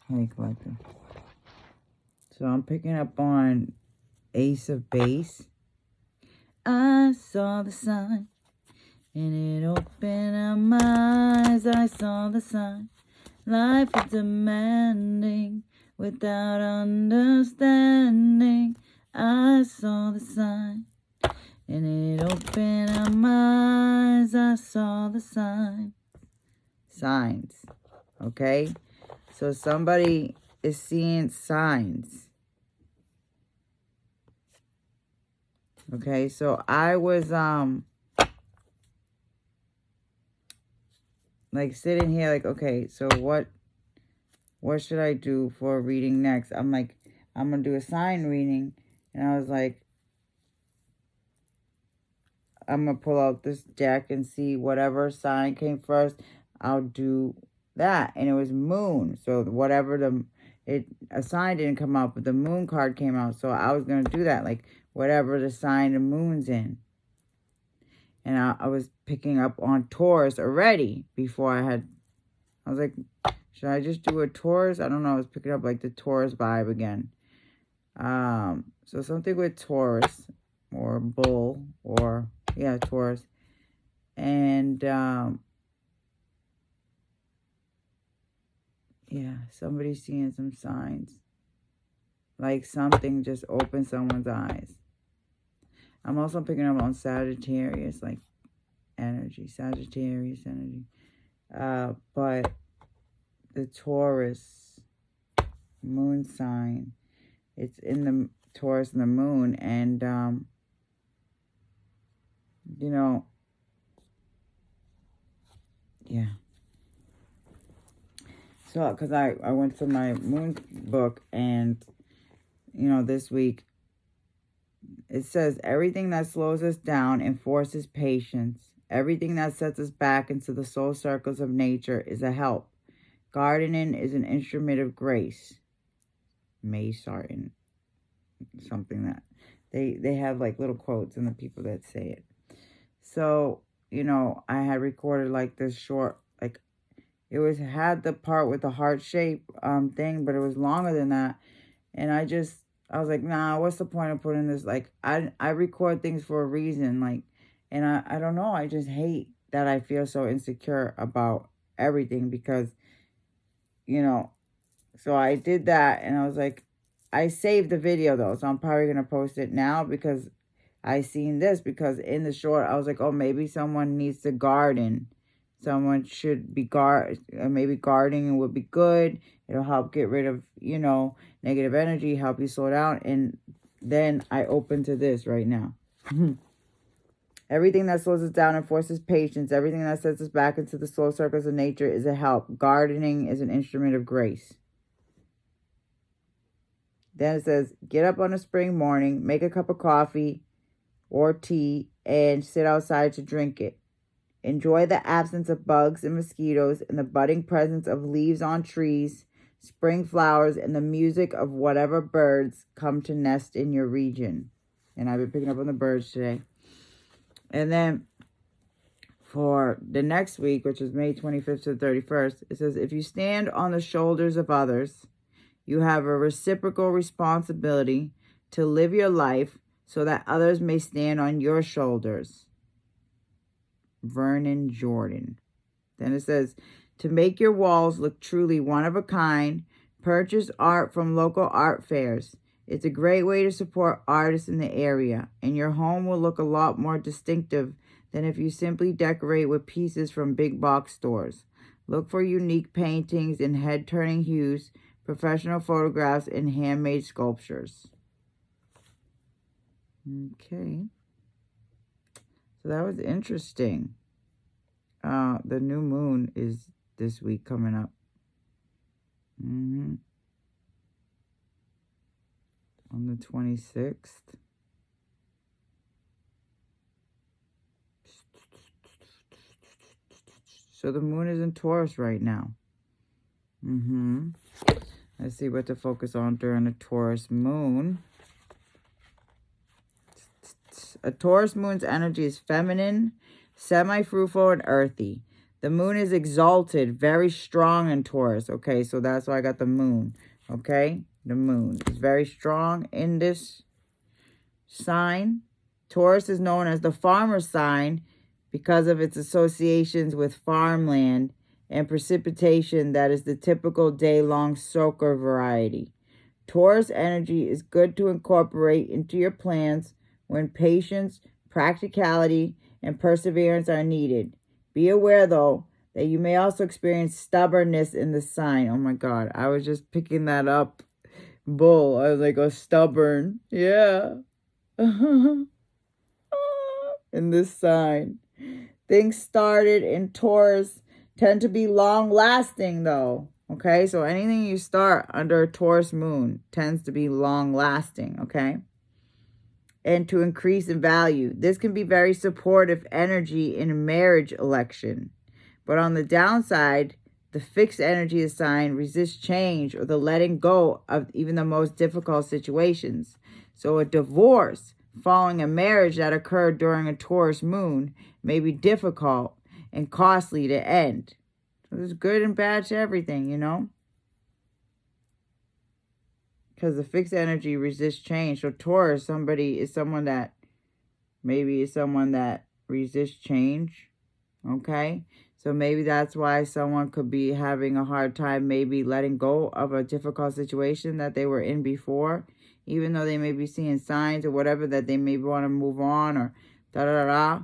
Honey Collective. So I'm picking up on Ace of Base. I saw the sign, and it opened up my eyes. I saw the sign. Life is demanding without understanding. I saw the sign, and it opened up my eyes. I saw the sign. Signs. Okay? So somebody is seeing signs. Okay? So I was like sitting here like, okay, so what should I do for a reading next? I'm like, I'm going to do a sign reading. And I was like, I'm going to pull out this deck and see whatever sign came first. I'll do that. And it was moon. So whatever a sign didn't come out, but the moon card came out. So I was going to do that. Like whatever the sign the moon's in. And I was picking up on Taurus already before I was like, should I just do a Taurus? I don't know. I was picking up like the Taurus vibe again. So something with Taurus or bull or, yeah, Taurus. And, yeah, somebody's seeing some signs. Like something just opened someone's eyes. I'm also picking up on Sagittarius, like energy, Sagittarius energy. But the Taurus moon sign, it's in the Taurus and the moon, and you know, yeah. So, because I went through my moon book, and you know, this week it says everything that slows us down and forces patience, everything that sets us back into the soul circles of nature is a help. Gardening is an instrument of grace. May Sarton, something that they have like little quotes in the people that say it. So, you know, I had recorded like this short, like it had the part with the heart shape thing, but it was longer than that. And I was like, nah, what's the point of putting this? Like, I record things for a reason, like, and I don't know, I just hate that I feel so insecure about everything because, you know, so I did that, and I was like, I saved the video though, so I'm probably going to post it now because I seen this, because in the short, I was like, oh, maybe someone needs to garden. Someone should be maybe gardening would be good. It'll help get rid of, you know, negative energy, help you slow down. And then I open to this right now. Everything that slows us down and forces patience, everything that sets us back into the slow circles of nature is a help. Gardening is an instrument of grace. Then it says, get up on a spring morning, make a cup of coffee or tea, and sit outside to drink it. Enjoy the absence of bugs and mosquitoes and the budding presence of leaves on trees, spring flowers, and the music of whatever birds come to nest in your region. And I've been picking up on the birds today. And then for the next week, which is May 25th to the 31st, it says, if you stand on the shoulders of others, you have a reciprocal responsibility to live your life so that others may stand on your shoulders. Vernon Jordan. Then it says, to make your walls look truly one of a kind, purchase art from local art fairs. It's a great way to support artists in the area, and your home will look a lot more distinctive than if you simply decorate with pieces from big box stores. Look for unique paintings and head-turning hues, professional photographs, and handmade sculptures. Okay. So that was interesting. The new moon is this week coming up. On the 26th. So the moon is in Taurus right now. Let's see what to focus on during a Taurus moon. A Taurus moon's energy is feminine, semi-fruitful, and earthy. The moon is exalted, very strong in Taurus. Okay, so that's why I got the moon. Okay, the moon is very strong in this sign. Taurus is known as the farmer sign because of its associations with farmland and precipitation that is the typical day-long soaker variety. Taurus energy is good to incorporate into your plans when patience, practicality, and perseverance are needed. Be aware, though, that you may also experience stubbornness in the sign. Oh my God, I was just picking that up. Bull. I was like, oh, stubborn. Yeah. In this sign. Things started in Taurus tend to be long lasting though. Okay, so anything you start under a Taurus moon tends to be long lasting. Okay, and to increase in value. This can be very supportive energy in a marriage election. But on the downside, the fixed energy of the sign resists change or the letting go of even the most difficult situations. So a divorce following a marriage that occurred during a Taurus moon may be difficult and costly to end. So there's good and bad to everything, you know? Because the fixed energy resists change. So Taurus, someone that resists change. Okay? So maybe that's why someone could be having a hard time maybe letting go of a difficult situation that they were in before, even though they may be seeing signs or whatever that they maybe want to move on or da-da-da-da.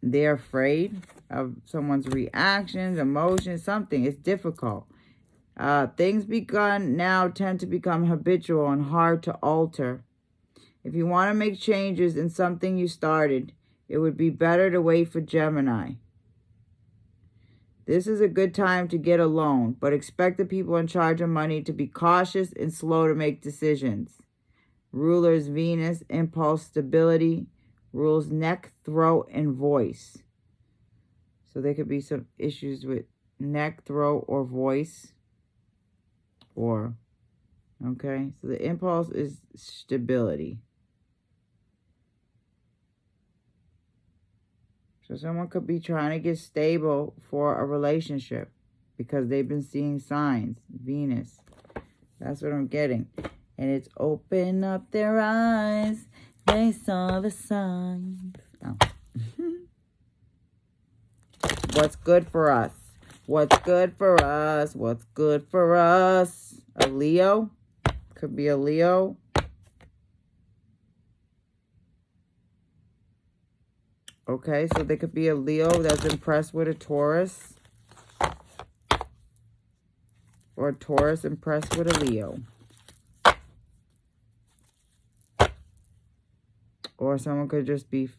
They're afraid of someone's reactions, emotions, something. It's difficult. Things begun now tend to become habitual and hard to alter. If you want to make changes in something you started, it would be better to wait for Gemini. This is a good time to get a loan, but expect the people in charge of money to be cautious and slow to make decisions. Rulers Venus, impulse, stability, rules neck, throat, and voice. So there could be some issues with neck, throat, or voice. Okay, so the impulse is stability. So someone could be trying to get stable for a relationship because they've been seeing signs. Venus. That's what I'm getting. And it's open up their eyes. They saw the signs. Oh. What's good for us? What's good for us? What's good for us? A Leo? Could be a Leo. Okay, so there could be a Leo that's impressed with a Taurus. Or a Taurus impressed with a Leo. Or someone could just be,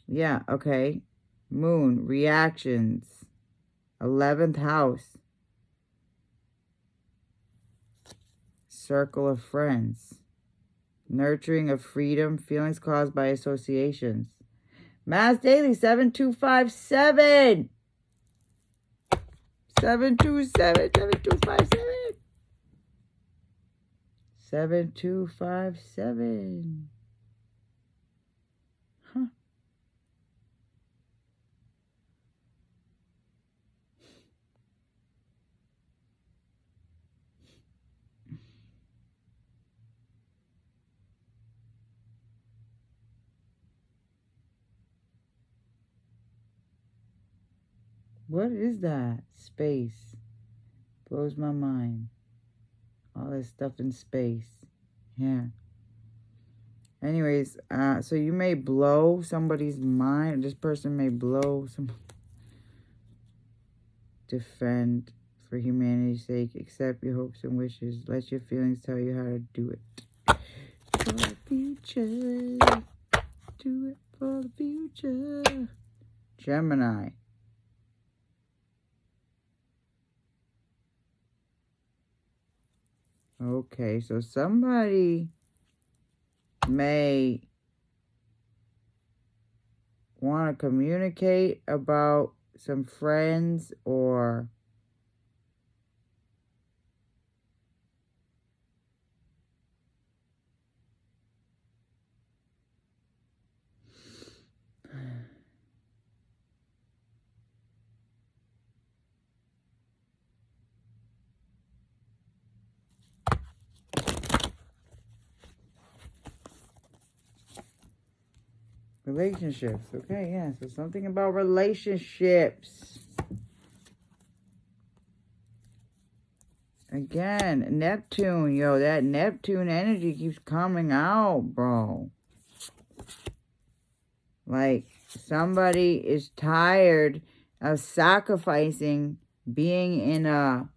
yeah, okay. Moon, reactions. 11th house. Circle of friends. Nurturing of freedom, feelings caused by associations. Mass Daily 7257. 727 7257. 7257. Huh. What is that? Space. Blows my mind. All this stuff in space. Yeah. Anyways, so you may blow somebody's mind. This person may blow some. Defend for humanity's sake. Accept your hopes and wishes. Let your feelings tell you how to do it. For the future. Do it for the future. Gemini. Okay, so somebody may want to communicate about some friends or Relationships. Okay, yeah. So something about relationships. Again, Neptune. Yo, that Neptune energy keeps coming out, bro. Like, somebody is tired of sacrificing being in a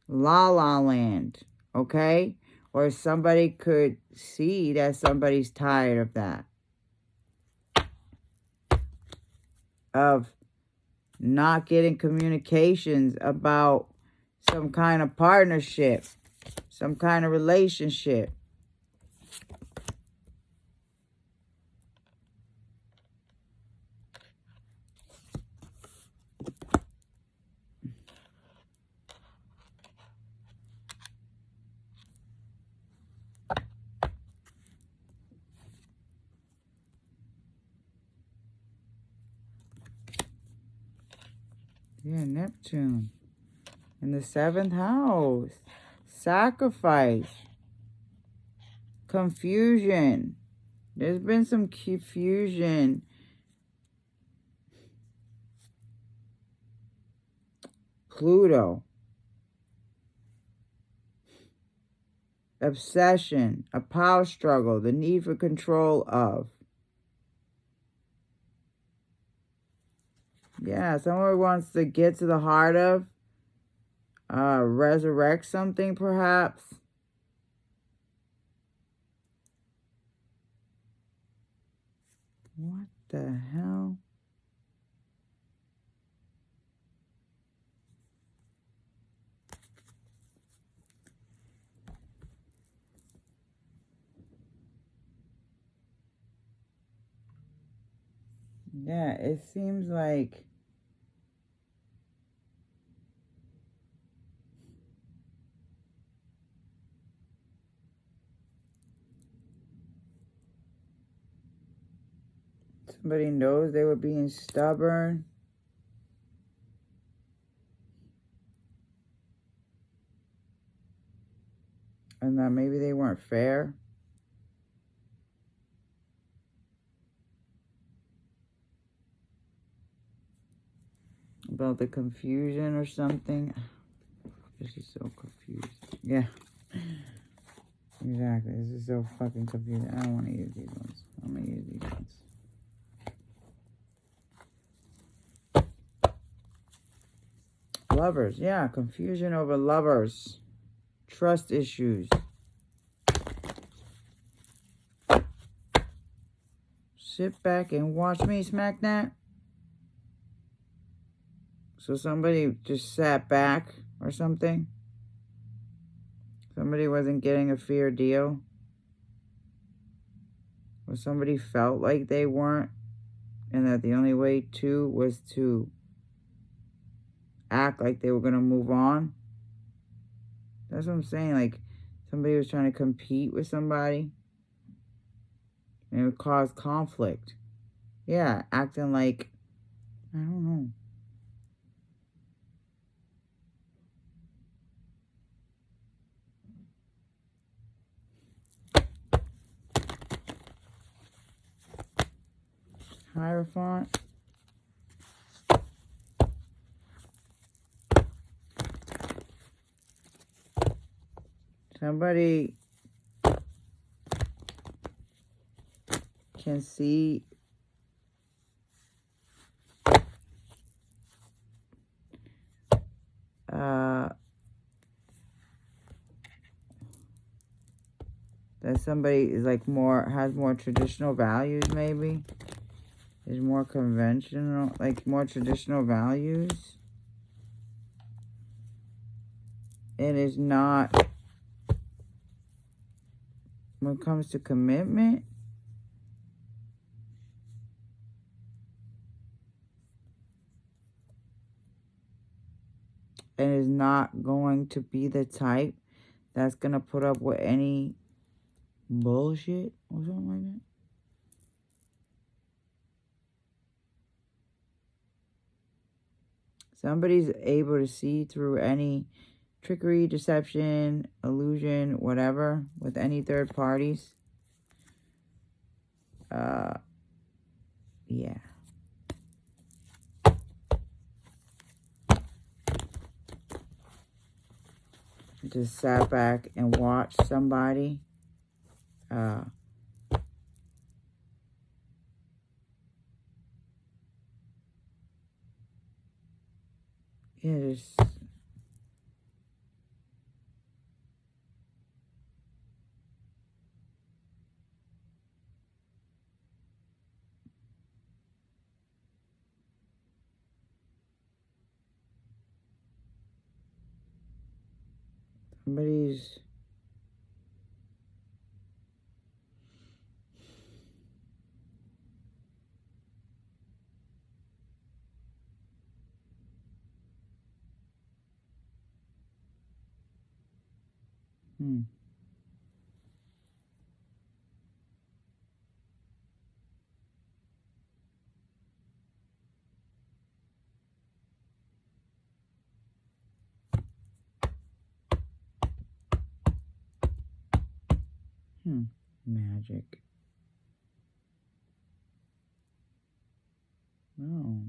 la-la land, okay? Or somebody could see that somebody's tired of that. Of not getting communications about some kind of partnership, some kind of relationship. Yeah, Neptune. In the 7th house. Sacrifice. Confusion. There's been some confusion. Pluto. Obsession. A power struggle. The need for control of. Yeah, someone wants to get to the heart of. Resurrect something, perhaps. What the hell? Yeah, it seems like somebody knows they were being stubborn. And that maybe they weren't fair. About the confusion or something. This is so confused. Yeah. Exactly. This is so fucking confusing. I don't want to use these ones. I'm going to use these ones. Lovers. Yeah. Confusion over lovers. Trust issues. Sit back and watch me smack that. So somebody just sat back or something. Somebody wasn't getting a fair deal. Or somebody felt like they weren't. And that the only way to was to act like they were going to move on. That's what I'm saying. Like, somebody was trying to compete with somebody. And it would cause conflict. Yeah, acting like, I don't know. Hierophant. Somebody can see that somebody is like has more traditional values, maybe. Is more conventional, like more traditional values. It is not, when it comes to commitment, and is not going to be the type that's going to put up with any bullshit or something like that. Somebody's able to see through any trickery, deception, illusion, whatever, with any third parties. Yeah. Just sat back and watched somebody. Yeah, just somebody's. Hmm. Magic. No.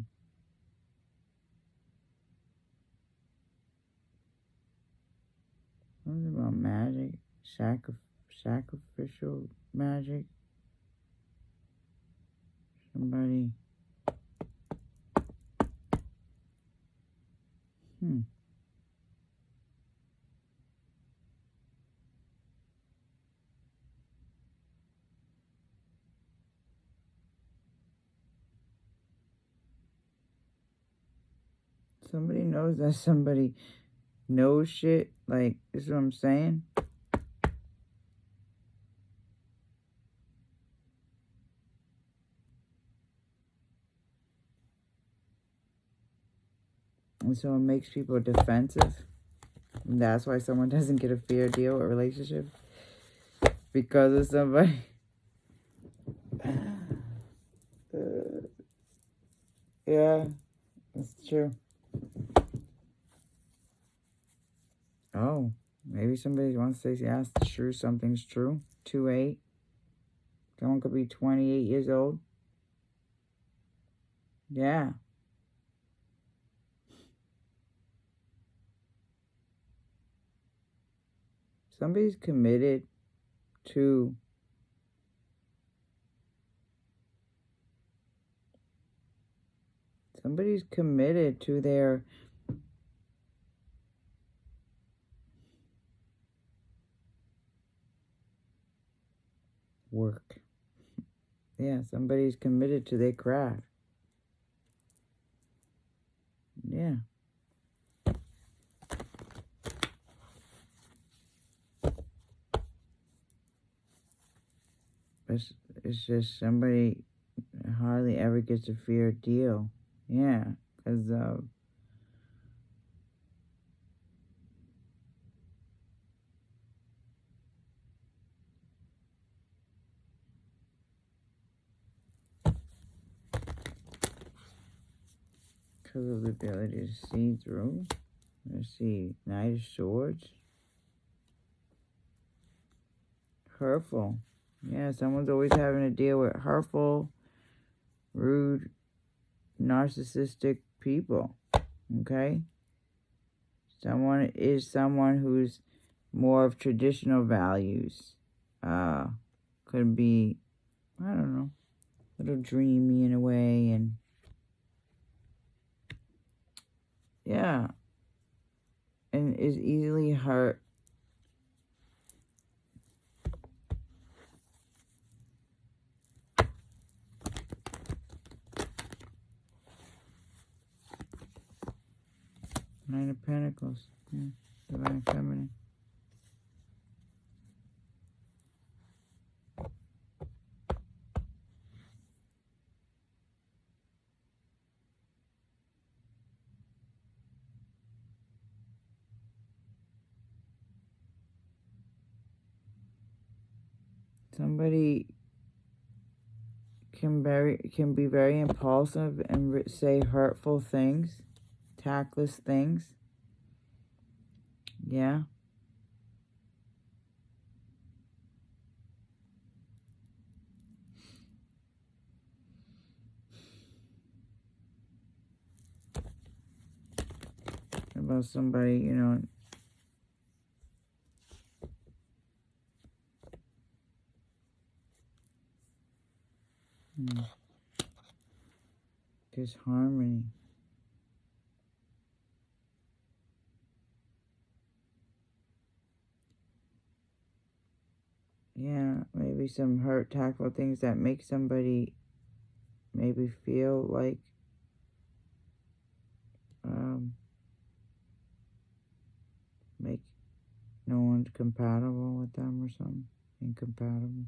Something about magic. Sacrificial magic. Somebody. Somebody knows that somebody knows shit. Like, this is what I'm saying. And so it makes people defensive. And that's why someone doesn't get a fair deal or relationship. Because of somebody. Yeah, that's true. Oh, maybe somebody wants to say, yeah, it's true, something's true. 2-8. Someone could be 28 years old. Yeah. Somebody's committed to their work. Yeah, somebody's committed to their craft. Yeah. It's just somebody hardly ever gets a fair deal. Yeah, because of the ability to see through. Let's see, Knight of Swords. Hurtful. Yeah, someone's always having to deal with hurtful, rude, narcissistic people. Okay? Someone who's more of traditional values. Could be, I don't know, a little dreamy in a way, and yeah, and is easily hurt. Nine of Pentacles. Yeah, Divine Feminine. Somebody can be very impulsive and say hurtful things, tactless things. Yeah. about somebody, you know. Disharmony. Yeah, maybe some hurt, tactful things that make somebody maybe feel like make no one's compatible with them or something. Incompatible.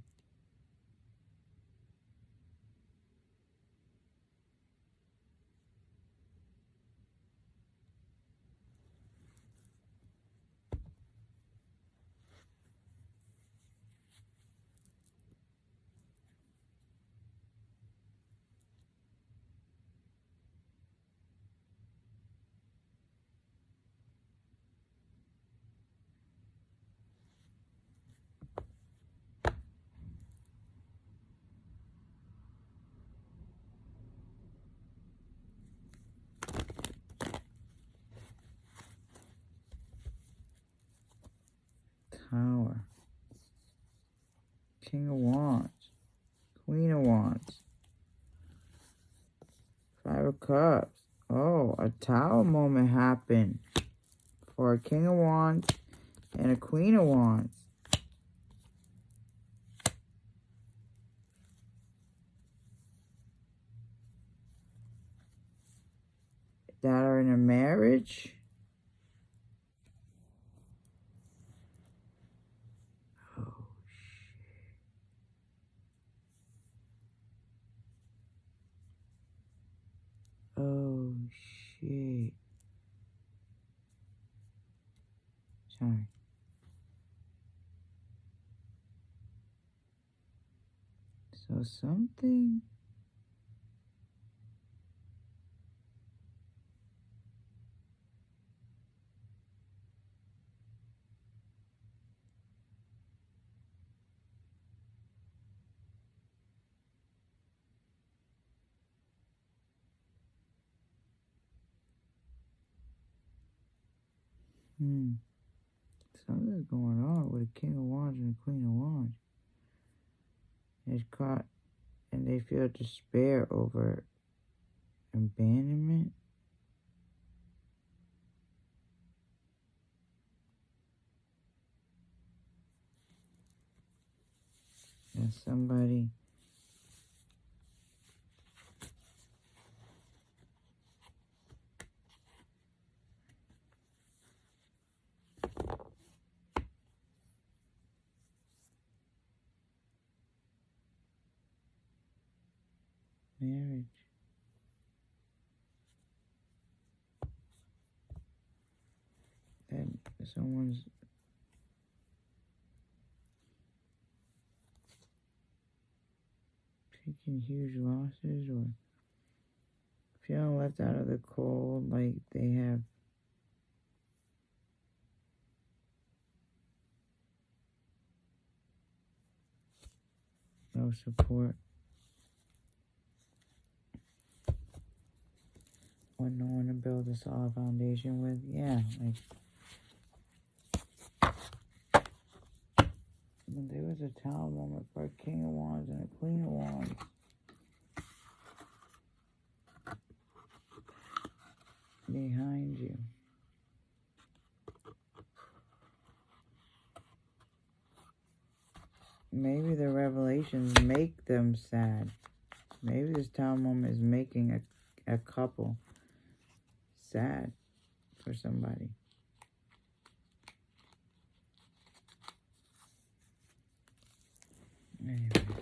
Tower. King of Wands. Queen of Wands. Five of Cups. Oh, a Tower moment happened for a King of Wands and a Queen of Wands. That are in a marriage. Oh, shit. Oh, shit. Sorry. So something. Something's going on with a King of Wands and a Queen of Wands. It's caught, and they feel despair over abandonment. And somebody marriage. And someone's taking huge losses or feeling left out of the cold, like they have no support or no one to build a solid foundation with. Yeah, like there was a Tower moment for a King of Wands and a Queen of Wands. Behind you. Maybe the revelations make them sad. Maybe this Tower moment is making a couple sad for somebody. Anyway.